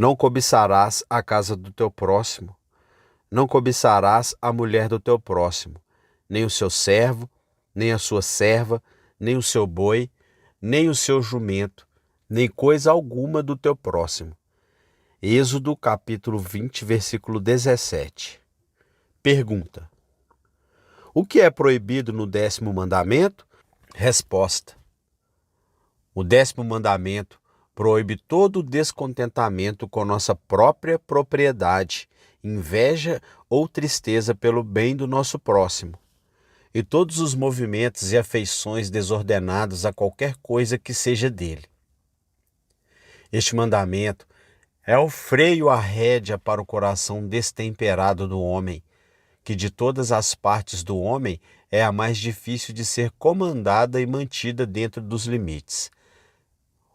Não cobiçarás a casa do teu próximo, não cobiçarás a mulher do teu próximo, nem o seu servo, nem a sua serva, nem o seu boi, nem o seu jumento, nem coisa alguma do teu próximo. Êxodo capítulo 20, versículo 17. Pergunta: o que é proibido no 10º mandamento? Resposta: o 10º mandamento proíbe todo descontentamento com nossa própria propriedade, inveja ou tristeza pelo bem do nosso próximo, e todos os movimentos e afeições desordenados a qualquer coisa que seja dele. Este mandamento é o freio à rédea para o coração destemperado do homem, que de todas as partes do homem é a mais difícil de ser comandada e mantida dentro dos limites.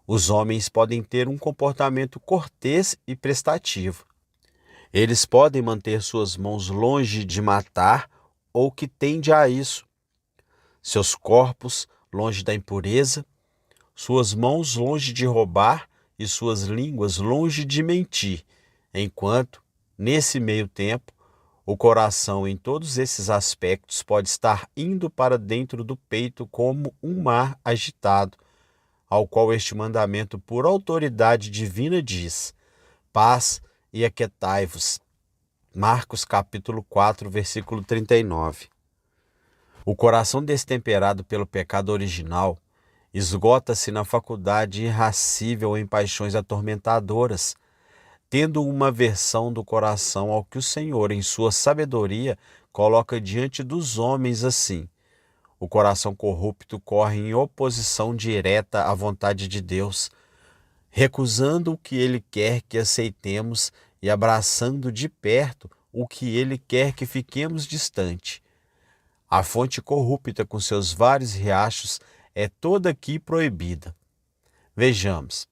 Os homens podem ter um comportamento cortês e prestativo. Eles podem manter suas mãos longe de matar ou que tende a isso, seus corpos longe da impureza, suas mãos longe de roubar e suas línguas longe de mentir, enquanto, nesse meio tempo, o coração em todos esses aspectos pode estar indo para dentro do peito como um mar agitado, ao qual este mandamento por autoridade divina diz: paz e aquietai-vos. Marcos capítulo 4, versículo 39. O coração destemperado pelo pecado original esgota-se na faculdade irracível em paixões atormentadoras, tendo uma aversão do coração ao que o Senhor, em sua sabedoria, coloca diante dos homens assim. O coração corrupto corre em oposição direta à vontade de Deus, recusando o que Ele quer que aceitemos e abraçando de perto o que Ele quer que fiquemos distante. A fonte corrupta com seus vários riachos é toda aqui proibida. Vejamos.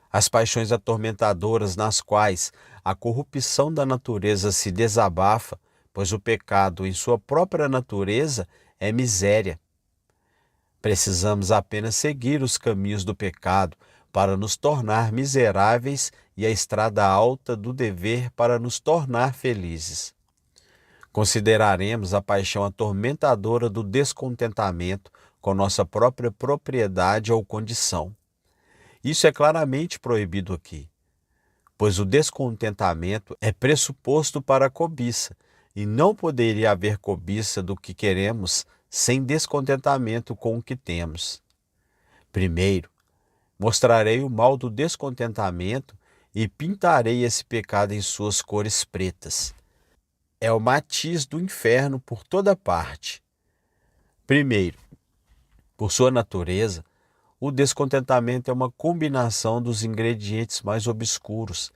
As paixões atormentadoras nas quais a corrupção da natureza se desabafa, pois o pecado em sua própria natureza é miséria. Precisamos apenas seguir os caminhos do pecado para nos tornar miseráveis e a estrada alta do dever para nos tornar felizes. Consideraremos a paixão atormentadora do descontentamento com nossa própria propriedade ou condição. Isso é claramente proibido aqui, pois o descontentamento é pressuposto para a cobiça, e não poderia haver cobiça do que queremos sem descontentamento com o que temos. Primeiro, mostrarei o mal do descontentamento e pintarei esse pecado em suas cores pretas. É o matiz do inferno por toda parte. Primeiro, por sua natureza, o descontentamento é uma combinação dos ingredientes mais obscuros,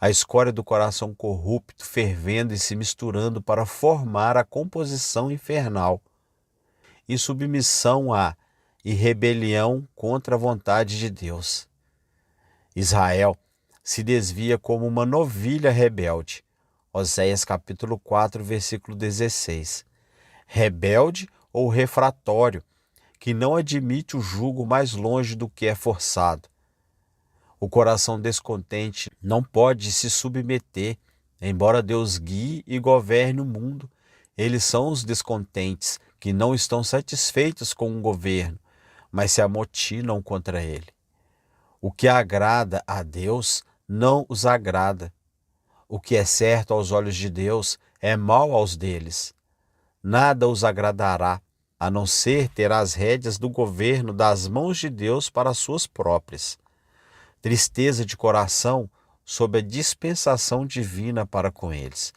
a escória do coração corrupto fervendo e se misturando para formar a composição infernal, e submissão a e rebelião contra a vontade de Deus. Israel se desvia como uma novilha rebelde. Oséias capítulo 4, versículo 16. Rebelde ou refratório, que não admite o jugo mais longe do que é forçado. O coração descontente não pode se submeter, embora Deus guie e governe o mundo. Eles são os descontentes que não estão satisfeitos com o governo, mas se amotinam contra ele. O que agrada a Deus não os agrada. O que é certo aos olhos de Deus é mal aos deles. Nada os agradará, a não ser ter as rédeas do governo das mãos de Deus para as suas próprias. Tristeza de coração sob a dispensação divina para com eles.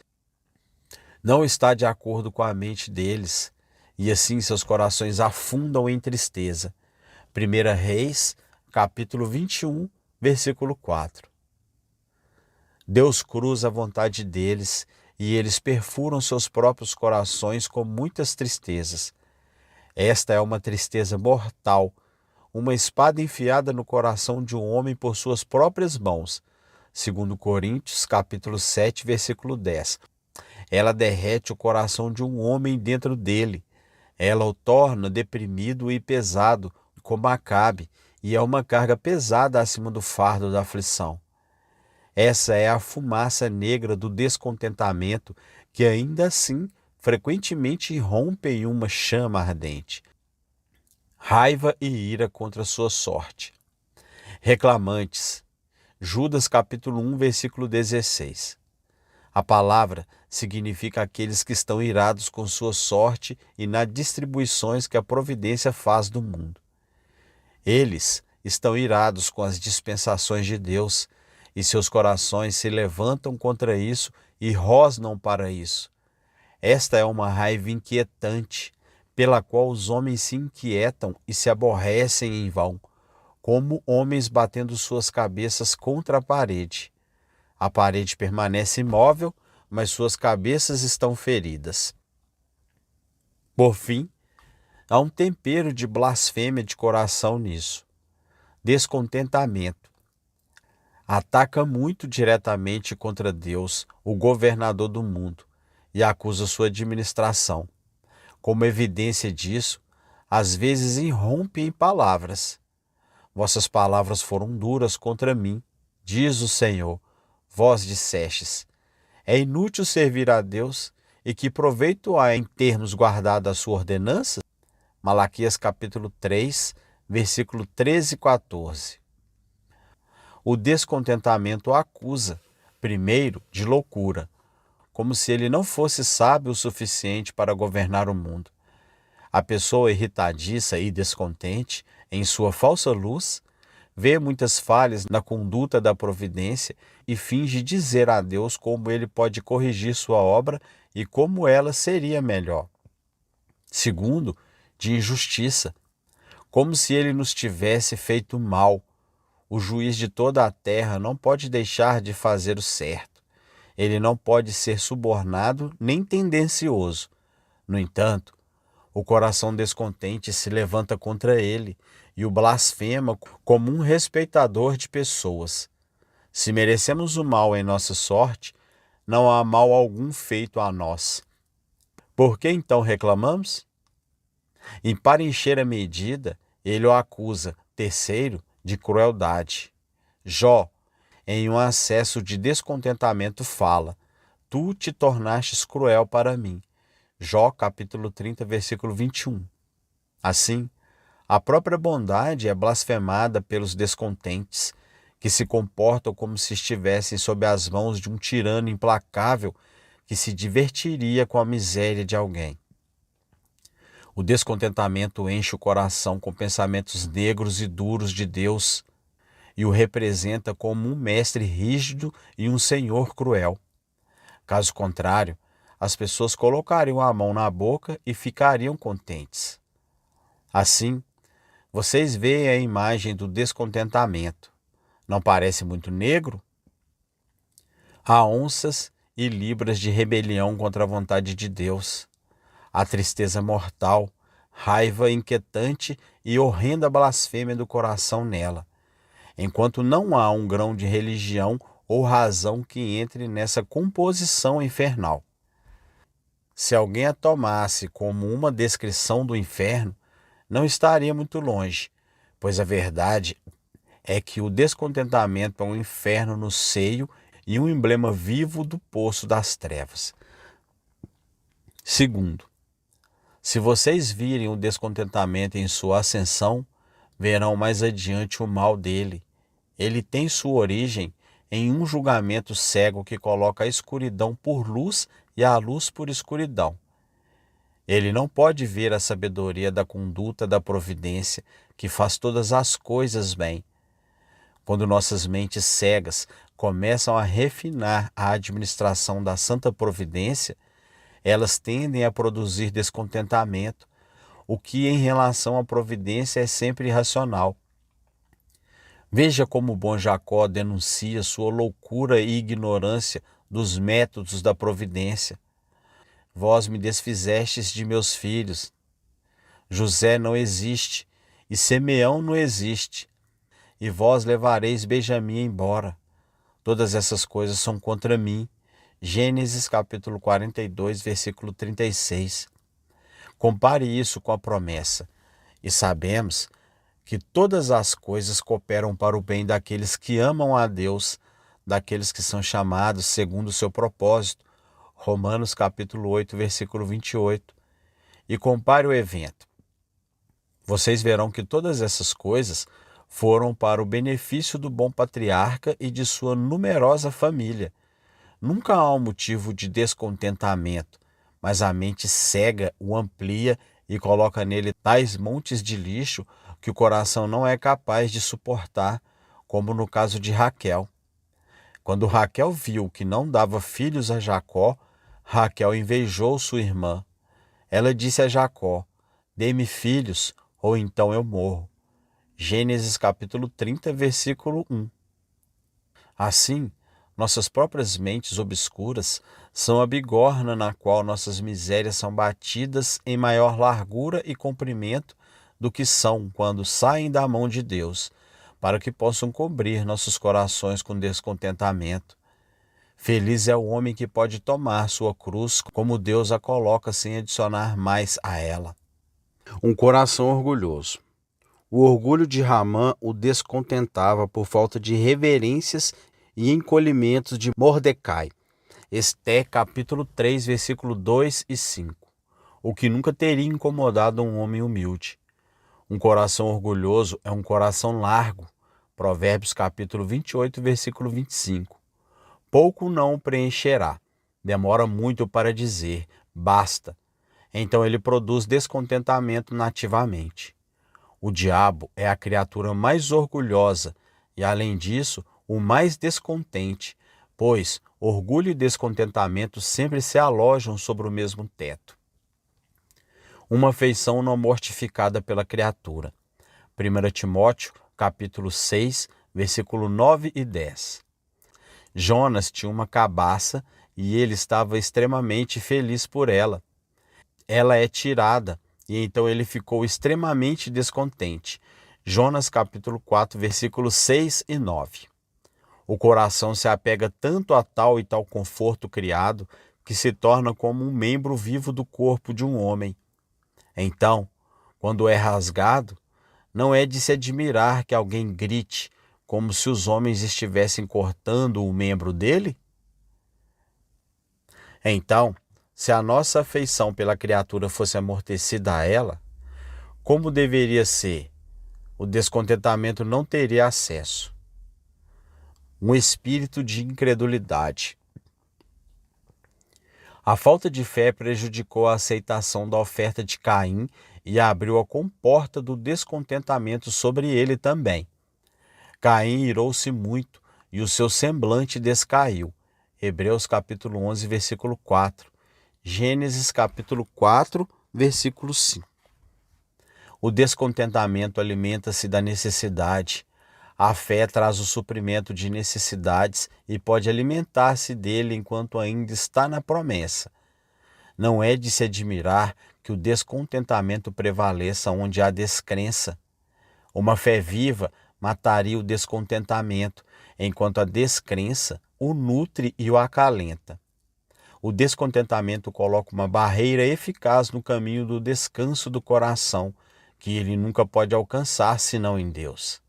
Não está de acordo com a mente deles, e assim seus corações afundam em tristeza. 1 Reis, capítulo 21, versículo 4. Deus cruza a vontade deles, e eles perfuram seus próprios corações com muitas tristezas. Esta é uma tristeza mortal, uma espada enfiada no coração de um homem por suas próprias mãos. 2 Coríntios, capítulo 7, versículo 10. Ela derrete o coração de um homem dentro dele. Ela o torna deprimido e pesado, como Acabe, e é uma carga pesada acima do fardo da aflição. Essa é a fumaça negra do descontentamento que ainda assim frequentemente irrompe em uma chama ardente. Raiva e ira contra sua sorte. Reclamantes. Judas capítulo 1, versículo 16. A palavra significa aqueles que estão irados com sua sorte e nas distribuições que a providência faz do mundo. Eles estão irados com as dispensações de Deus e seus corações se levantam contra isso e rosnam para isso. Esta é uma raiva inquietante, pela qual os homens se inquietam e se aborrecem em vão, como homens batendo suas cabeças contra a parede. A parede permanece imóvel, mas suas cabeças estão feridas. Por fim, há um tempero de blasfêmia de coração nisso. Descontentamento. Ataca muito diretamente contra Deus, o governador do mundo, e acusa sua administração. Como evidência disso, às vezes irrompe em palavras. Vossas palavras foram duras contra mim, diz o Senhor. Vós dissestes: é inútil servir a Deus, e que proveito há em termos guardado a sua ordenança? Malaquias capítulo 3, versículo 13 e 14. O descontentamento acusa, primeiro, de loucura, como se ele não fosse sábio o suficiente para governar o mundo. A pessoa irritadiça e descontente, em sua falsa luz, vê muitas falhas na conduta da providência e finge dizer a Deus como ele pode corrigir sua obra e como ela seria melhor. Segundo, de injustiça, como se ele nos tivesse feito mal. O juiz de toda a terra não pode deixar de fazer o certo. Ele não pode ser subornado nem tendencioso. No entanto, o coração descontente se levanta contra ele e o blasfema como um respeitador de pessoas. Se merecemos o mal em nossa sorte, não há mal algum feito a nós. Por que então reclamamos? E para encher a medida, ele o acusa, terceiro, de crueldade. Jó, em um acesso de descontentamento, fala: tu te tornastes cruel para mim. Jó capítulo 30, versículo 21. Assim, a própria bondade é blasfemada pelos descontentes, que se comportam como se estivessem sob as mãos de um tirano implacável que se divertiria com a miséria de alguém. O descontentamento enche o coração com pensamentos negros e duros de Deus e o representa como um mestre rígido e um senhor cruel. Caso contrário, as pessoas colocariam a mão na boca e ficariam contentes. Assim, vocês veem a imagem do descontentamento. Não parece muito negro? Há onças e libras de rebelião contra a vontade de Deus. Há tristeza mortal, raiva inquietante e horrenda blasfêmia do coração nela, enquanto não há um grão de religião ou razão que entre nessa composição infernal. Se alguém a tomasse como uma descrição do inferno, não estaria muito longe, pois a verdade é que o descontentamento é um inferno no seio e um emblema vivo do poço das trevas. Segundo, se vocês virem o descontentamento em sua ascensão, verão mais adiante o mal dele. Ele tem sua origem em um julgamento cego que coloca a escuridão por luz e a luz por escuridão. Ele não pode ver a sabedoria da conduta da providência que faz todas as coisas bem. Quando nossas mentes cegas começam a refinar a administração da santa providência, elas tendem a produzir descontentamento, o que em relação à providência é sempre irracional. Veja como o bom Jacó denuncia sua loucura e ignorância dos métodos da providência. Vós me desfizestes de meus filhos. José não existe, e Simeão não existe, e vós levareis Benjamim embora. Todas essas coisas são contra mim. Gênesis capítulo 42, versículo 36. Compare isso com a promessa, e sabemos que todas as coisas cooperam para o bem daqueles que amam a Deus, daqueles que são chamados segundo o seu propósito. Romanos capítulo 8, versículo 28. E compare o evento. Vocês verão que todas essas coisas foram para o benefício do bom patriarca e de sua numerosa família. Nunca há um motivo de descontentamento, mas a mente cega o amplia e coloca nele tais montes de lixo que o coração não é capaz de suportar, como no caso de Raquel. Quando Raquel viu que não dava filhos a Jacó, Raquel invejou sua irmã. Ela disse a Jacó: "Dê-me filhos, ou então eu morro." Gênesis capítulo 30, versículo 1. Assim, nossas próprias mentes obscuras são a bigorna na qual nossas misérias são batidas em maior largura e comprimento do que são quando saem da mão de Deus, para que possam cobrir nossos corações com descontentamento. Feliz é o homem que pode tomar sua cruz como Deus a coloca sem adicionar mais a ela. Um coração orgulhoso. O orgulho de Ramã o descontentava por falta de reverências e encolhimentos de Mordecai. Esté capítulo 3, versículo 2 e 5. O que nunca teria incomodado um homem humilde. Um coração orgulhoso é um coração largo. Provérbios capítulo 28, versículo 25. Pouco não o preencherá. Demora muito para dizer, basta. Então ele produz descontentamento nativamente. O diabo é a criatura mais orgulhosa e, além disso, o mais descontente, pois orgulho e descontentamento sempre se alojam sobre o mesmo teto. Uma afeição não mortificada pela criatura. 1 Timóteo, capítulo 6, versículo 9 e 10. Jonas tinha uma cabaça e ele estava extremamente feliz por ela. Ela é tirada e então ele ficou extremamente descontente. Jonas capítulo 4, versículos 6 e 9. O coração se apega tanto a tal e tal conforto criado que se torna como um membro vivo do corpo de um homem. Então, quando é rasgado, não é de se admirar que alguém grite como se os homens estivessem cortando o membro dele? Então, se a nossa afeição pela criatura fosse amortecida a ela, como deveria ser? O descontentamento não teria acesso. Um espírito de incredulidade. A falta de fé prejudicou a aceitação da oferta de Caim e abriu a comporta do descontentamento sobre ele também. Caim irou-se muito e o seu semblante descaiu. Hebreus capítulo 11, versículo 4. Gênesis capítulo 4, versículo 5. O descontentamento alimenta-se da necessidade. A fé traz o suprimento de necessidades e pode alimentar-se dele enquanto ainda está na promessa. Não é de se admirar que o descontentamento prevaleça onde há descrença. Uma fé viva mataria o descontentamento, enquanto a descrença o nutre e o acalenta. O descontentamento coloca uma barreira eficaz no caminho do descanso do coração, que ele nunca pode alcançar senão em Deus.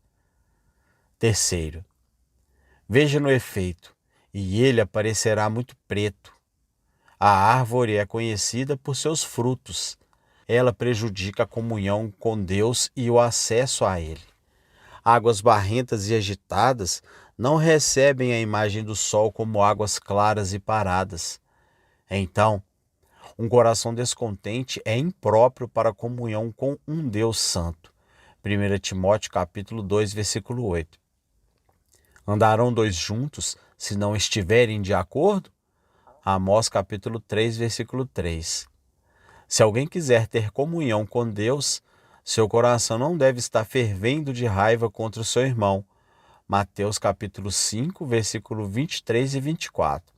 Terceiro, veja no efeito, e ele aparecerá muito preto. A árvore é conhecida por seus frutos. Ela prejudica a comunhão com Deus e o acesso a Ele. Águas barrentas e agitadas não recebem a imagem do sol como águas claras e paradas. Então, um coração descontente é impróprio para a comunhão com um Deus santo. 1 Timóteo capítulo 2, versículo 8. Andarão dois juntos se não estiverem de acordo? Amós capítulo 3, versículo 3. Se alguém quiser ter comunhão com Deus, seu coração não deve estar fervendo de raiva contra o seu irmão. Mateus capítulo 5, versículo 23 e 24.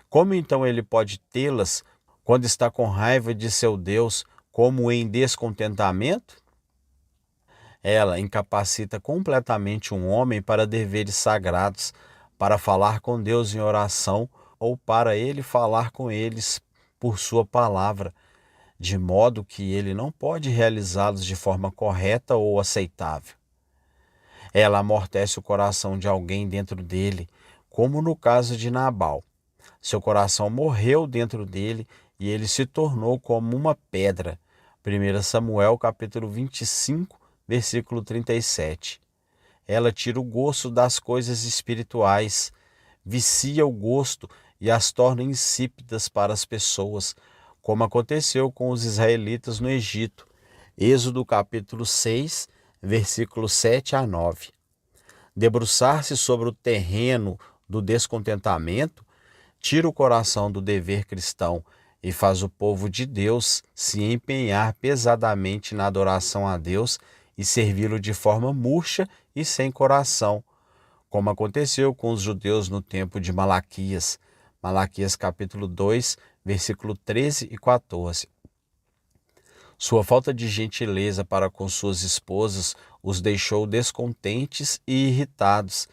Como então ele pode tê-las quando está com raiva de seu Deus, como em descontentamento? Ela incapacita completamente um homem para deveres sagrados, para falar com Deus em oração ou para ele falar com eles por sua palavra, de modo que ele não pode realizá-los de forma correta ou aceitável. Ela amortece o coração de alguém dentro dele, como no caso de Nabal. Seu coração morreu dentro dele e ele se tornou como uma pedra. 1 Samuel capítulo 25, versículo 37. Ela tira o gosto das coisas espirituais, vicia o gosto e as torna insípidas para as pessoas, como aconteceu com os israelitas no Egito. Êxodo capítulo 6, versículos 7 a 9. Debruçar-se sobre o terreno do descontentamento tira o coração do dever cristão e faz o povo de Deus se empenhar pesadamente na adoração a Deus e servi-lo de forma murcha e sem coração, como aconteceu com os judeus no tempo de Malaquias. Malaquias capítulo 2, versículo 13 e 14. Sua falta de gentileza para com suas esposas os deixou descontentes e irritados,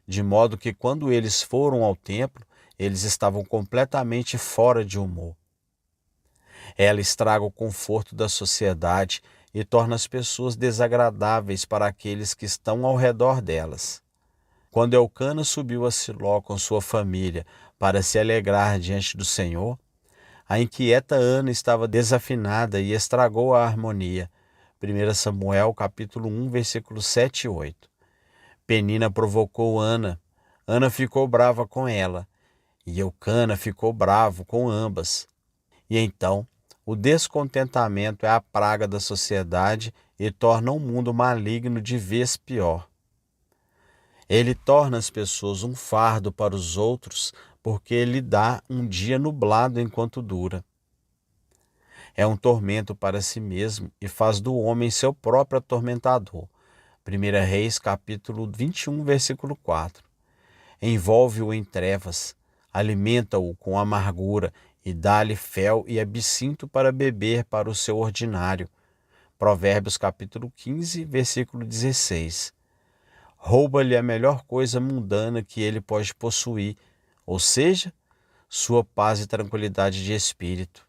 de modo que quando eles foram ao templo, eles estavam completamente fora de humor. Ela estraga o conforto da sociedade e torna as pessoas desagradáveis para aqueles que estão ao redor delas. Quando Elcana subiu a Siló com sua família para se alegrar diante do Senhor, a inquieta Ana estava desafinada e estragou a harmonia. 1 Samuel capítulo 1, versículos 7 e 8. Penina provocou Ana. Ana ficou brava com ela, e Elcana ficou bravo com ambas. E então, o descontentamento é a praga da sociedade e torna o mundo maligno de vez pior. Ele torna as pessoas um fardo para os outros, porque ele dá um dia nublado enquanto dura. É um tormento para si mesmo e faz do homem seu próprio atormentador. 1 Reis capítulo 21, versículo 4. Envolve-o em trevas, alimenta-o com amargura e dá-lhe fel e absinto para beber para o seu ordinário. Provérbios capítulo 15, versículo 16. Rouba-lhe a melhor coisa mundana que ele pode possuir, ou seja, sua paz e tranquilidade de espírito.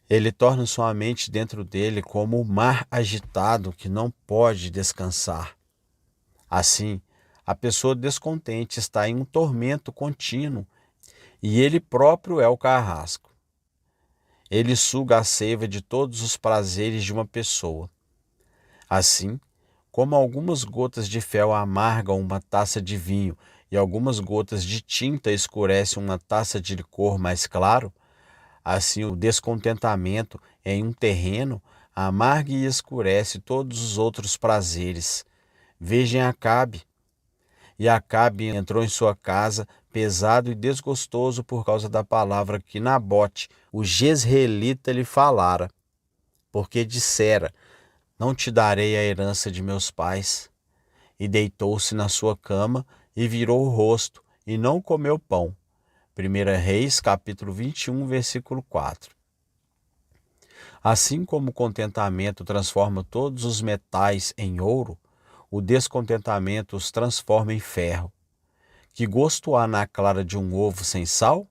Ele torna sua mente dentro dele como o mar agitado que não pode descansar. Assim, a pessoa descontente está em um tormento contínuo e ele próprio é o carrasco. Ele suga a seiva de todos os prazeres de uma pessoa. Assim, como algumas gotas de fel amargam uma taça de vinho e algumas gotas de tinta escurecem uma taça de licor mais claro, assim o descontentamento em um terreno amarga e escurece todos os outros prazeres. Vejam Acabe. E Acabe entrou em sua casa pesado e desgostoso por causa da palavra que Nabote, o jezreelita, lhe falara, porque dissera: não te darei a herança de meus pais. E deitou-se na sua cama e virou o rosto, e não comeu pão. 1 Reis, capítulo 21, versículo 4. Assim como o contentamento transforma todos os metais em ouro, o descontentamento os transforma em ferro. Que gosto há na clara de um ovo sem sal?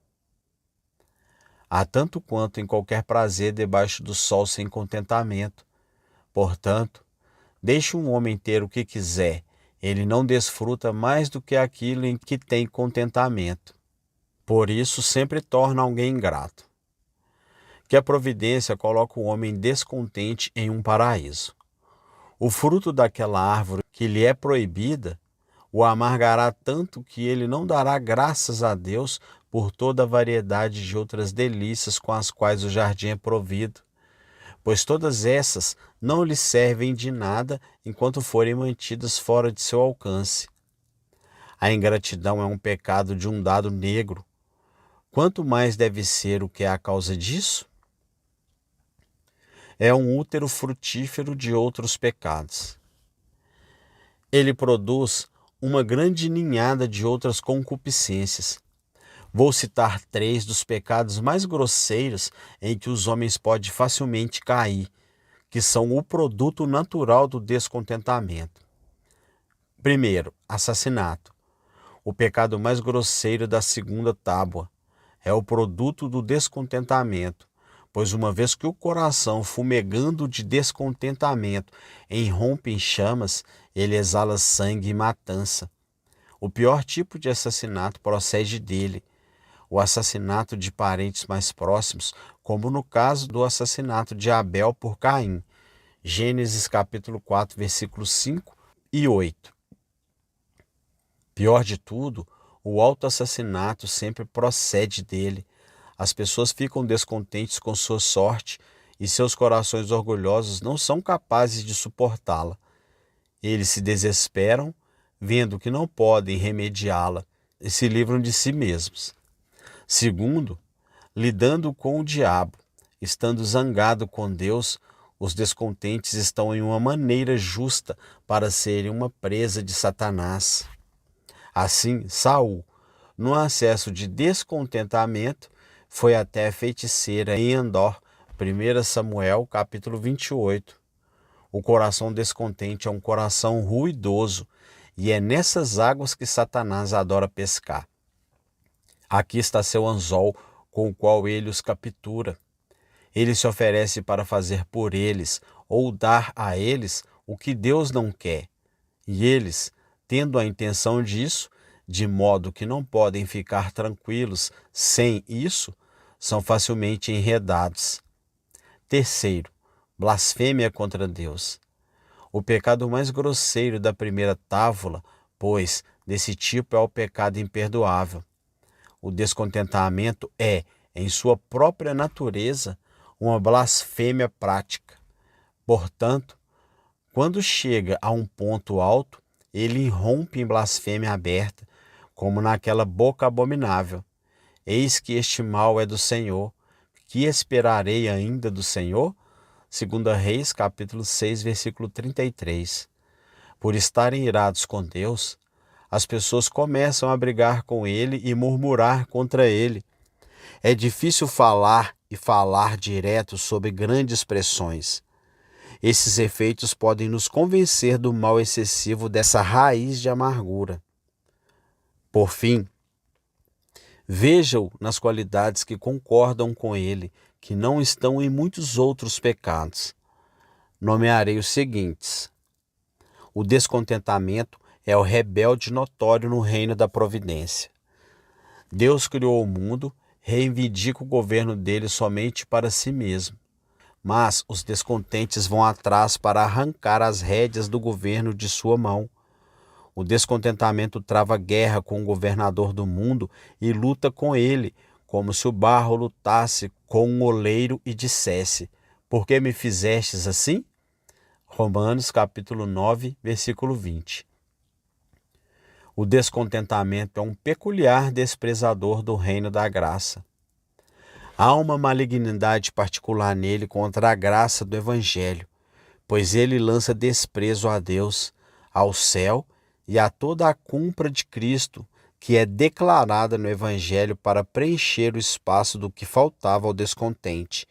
Há tanto quanto em qualquer prazer debaixo do sol sem contentamento. Portanto, deixe um homem ter o que quiser, ele não desfruta mais do que aquilo em que tem contentamento. Por isso sempre torna alguém ingrato. Que a providência coloca o homem descontente em um paraíso. O fruto daquela árvore que lhe é proibida o amargará tanto que ele não dará graças a Deus por toda a variedade de outras delícias com as quais o jardim é provido, pois todas essas não lhe servem de nada enquanto forem mantidas fora de seu alcance. A ingratidão é um pecado de um dado negro. Quanto mais deve ser o que é a causa disso? É um útero frutífero de outros pecados. Ele produz uma grande ninhada de outras concupiscências. Vou citar 3 dos pecados mais grosseiros em que os homens podem facilmente cair, que são o produto natural do descontentamento. Primeiro, assassinato. O pecado mais grosseiro da segunda tábua. É o produto do descontentamento, pois uma vez que o coração, fumegando de descontentamento, irrompe em chamas, ele exala sangue e matança. O pior tipo de assassinato procede dele, o assassinato de parentes mais próximos, como no caso do assassinato de Abel por Caim. Gênesis capítulo 4, versículos 5 e 8. Pior de tudo, o autoassassinato sempre procede dele. As pessoas ficam descontentes com sua sorte e seus corações orgulhosos não são capazes de suportá-la. Eles se desesperam, vendo que não podem remediá-la e se livram de si mesmos. Segundo, lidando com o diabo, estando zangado com Deus, os descontentes estão em uma maneira justa para serem uma presa de Satanás. Assim, Saul, no acesso de descontentamento, foi até a feiticeira em Endor, 1 Samuel, capítulo 28. O coração descontente é um coração ruidoso, e é nessas águas que Satanás adora pescar. Aqui está seu anzol, com o qual ele os captura. Ele se oferece para fazer por eles, ou dar a eles, o que Deus não quer. E eles, tendo a intenção disso, de modo que não podem ficar tranquilos sem isso, são facilmente enredados. Terceiro, blasfêmia contra Deus. O pecado mais grosseiro da primeira tábua, pois desse tipo é o pecado imperdoável. O descontentamento é, em sua própria natureza, uma blasfêmia prática. Portanto, quando chega a um ponto alto, ele irrompe em blasfêmia aberta, como naquela boca abominável. Eis que este mal é do Senhor. Que esperarei ainda do Senhor? 2 Reis, capítulo 6, versículo 33. Por estarem irados com Deus, as pessoas começam a brigar com ele e murmurar contra ele. É difícil falar e falar direto sobre grandes pressões. Esses efeitos podem nos convencer do mal excessivo dessa raiz de amargura. Por fim, veja-o nas qualidades que concordam com ele, que não estão em muitos outros pecados. Nomearei os seguintes. O descontentamento é o rebelde notório no reino da providência. Deus criou o mundo, reivindica o governo dele somente para si mesmo. Mas os descontentes vão atrás para arrancar as rédeas do governo de sua mão. O descontentamento trava guerra com o governador do mundo e luta com ele, como se o barro lutasse com um oleiro e dissesse: "Por que me fizestes assim?" Romanos capítulo 9, versículo 20. O descontentamento é um peculiar desprezador do reino da graça. Há uma malignidade particular nele contra a graça do Evangelho, pois ele lança desprezo a Deus, ao céu e a toda a cumpra de Cristo, que é declarada no Evangelho para preencher o espaço do que faltava ao descontente.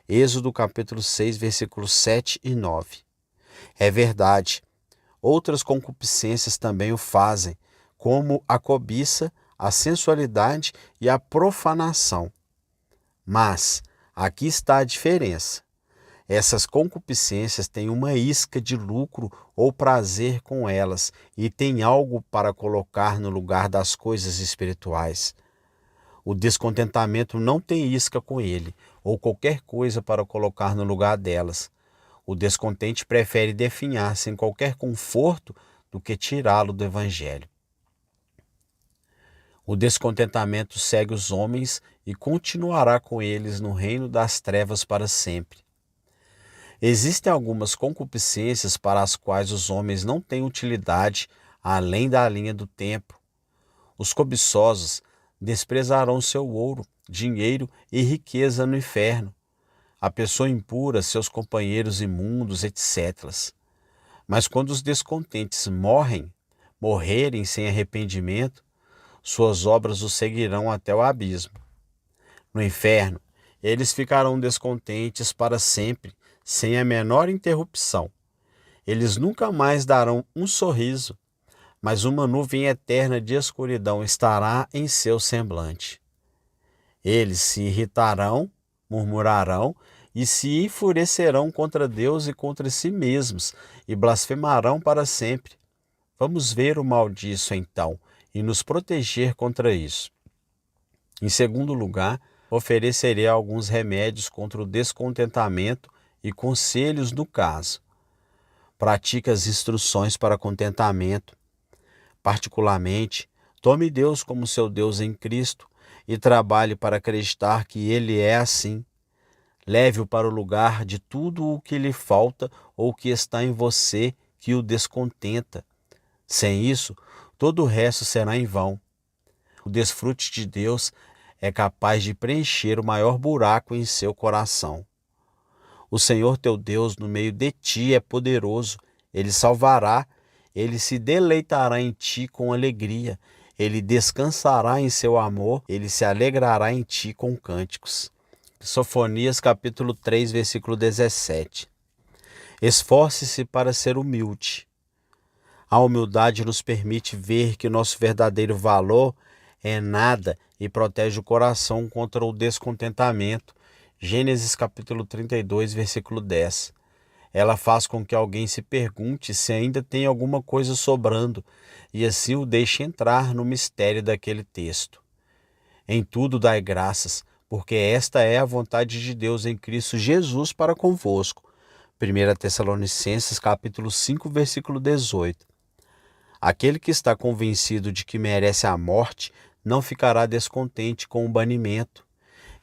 Êxodo capítulo 6, versículos 7 e 9. É verdade, outras concupiscências também o fazem, como a cobiça, a sensualidade e a profanação. Mas aqui está a diferença. Essas concupiscências têm uma isca de lucro ou prazer com elas e têm algo para colocar no lugar das coisas espirituais. O descontentamento não tem isca com ele ou qualquer coisa para colocar no lugar delas. O descontente prefere definhar-se em qualquer conforto do que tirá-lo do Evangelho. O descontentamento segue os homens e continuará com eles no reino das trevas para sempre. Existem algumas concupiscências para as quais os homens não têm utilidade além da linha do tempo. Os cobiçosos desprezarão seu ouro, dinheiro e riqueza no inferno. A pessoa impura, seus companheiros imundos, etc. Mas quando os descontentes morrerem sem arrependimento, suas obras os seguirão até o abismo. No inferno, eles ficarão descontentes para sempre, sem a menor interrupção. Eles nunca mais darão um sorriso, mas uma nuvem eterna de escuridão estará em seu semblante. Eles se irritarão, murmurarão e se enfurecerão contra Deus e contra si mesmos e blasfemarão para sempre. Vamos ver o mal disso então, e nos proteger contra isso. Em segundo lugar, oferecerei alguns remédios contra o descontentamento e conselhos no caso. Pratique as instruções para contentamento. Particularmente, tome Deus como seu Deus em Cristo e trabalhe para acreditar que Ele é assim. Leve-o para o lugar de tudo o que lhe falta ou que está em você que o descontenta. Sem isso, todo o resto será em vão. O desfrute de Deus é capaz de preencher o maior buraco em seu coração. O Senhor teu Deus no meio de ti é poderoso, Ele salvará, Ele se deleitará em ti com alegria, Ele descansará em seu amor, Ele se alegrará em ti com cânticos. Sofonias capítulo 3, versículo 17. Esforce-se para ser humilde. A humildade nos permite ver que nosso verdadeiro valor é nada e protege o coração contra o descontentamento. Gênesis capítulo 32, versículo 10. Ela faz com que alguém se pergunte se ainda tem alguma coisa sobrando e assim o deixe entrar no mistério daquele texto. Em tudo dai graças, porque esta é a vontade de Deus em Cristo Jesus para convosco. 1 Tessalonicenses capítulo 5, versículo 18. Aquele que está convencido de que merece a morte não ficará descontente com o banimento.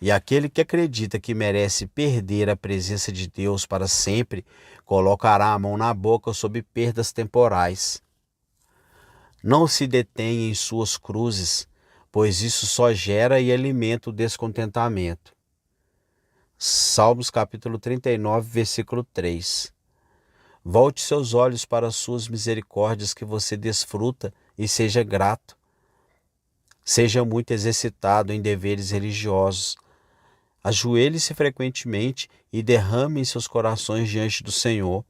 E aquele que acredita que merece perder a presença de Deus para sempre, colocará a mão na boca sob perdas temporais. Não se detenha em suas cruzes, pois isso só gera e alimenta o descontentamento. Salmos capítulo 39, versículo 3. Volte seus olhos para as suas misericórdias que você desfruta e seja grato. Seja muito exercitado em deveres religiosos. Ajoelhe-se frequentemente e derrame em seus corações diante do Senhor.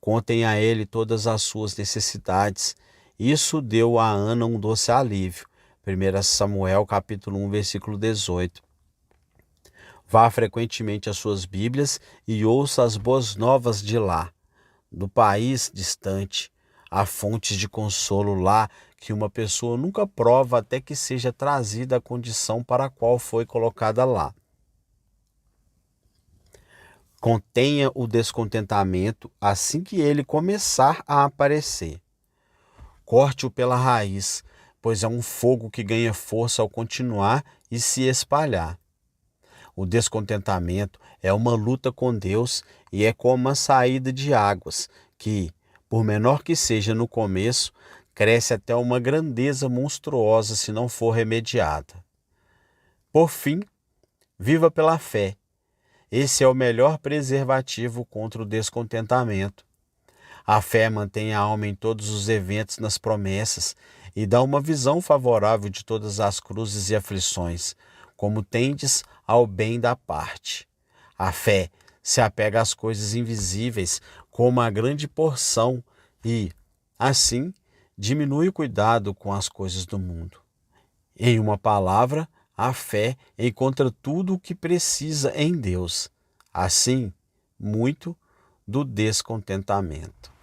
Contem a Ele todas as suas necessidades. Isso deu a Ana um doce alívio. 1 Samuel capítulo 1, versículo 18. Vá frequentemente às suas Bíblias e ouça as boas novas de lá, do país distante. Há fontes de consolo lá que uma pessoa nunca prova até que seja trazida à condição para a qual foi colocada lá. Contenha o descontentamento assim que ele começar a aparecer. Corte-o pela raiz, pois é um fogo que ganha força ao continuar e se espalhar. O descontentamento é uma luta com Deus e é como uma saída de águas que, por menor que seja no começo, cresce até uma grandeza monstruosa se não for remediada. Por fim, viva pela fé. Esse é o melhor preservativo contra o descontentamento. A fé mantém a alma em todos os eventos nas promessas e dá uma visão favorável de todas as cruzes e aflições, como tendes ao bem da parte. A fé se apega às coisas invisíveis como a grande porção e, assim, diminui o cuidado com as coisas do mundo. Em uma palavra, a fé encontra tudo o que precisa em Deus. Assim, muito do descontentamento.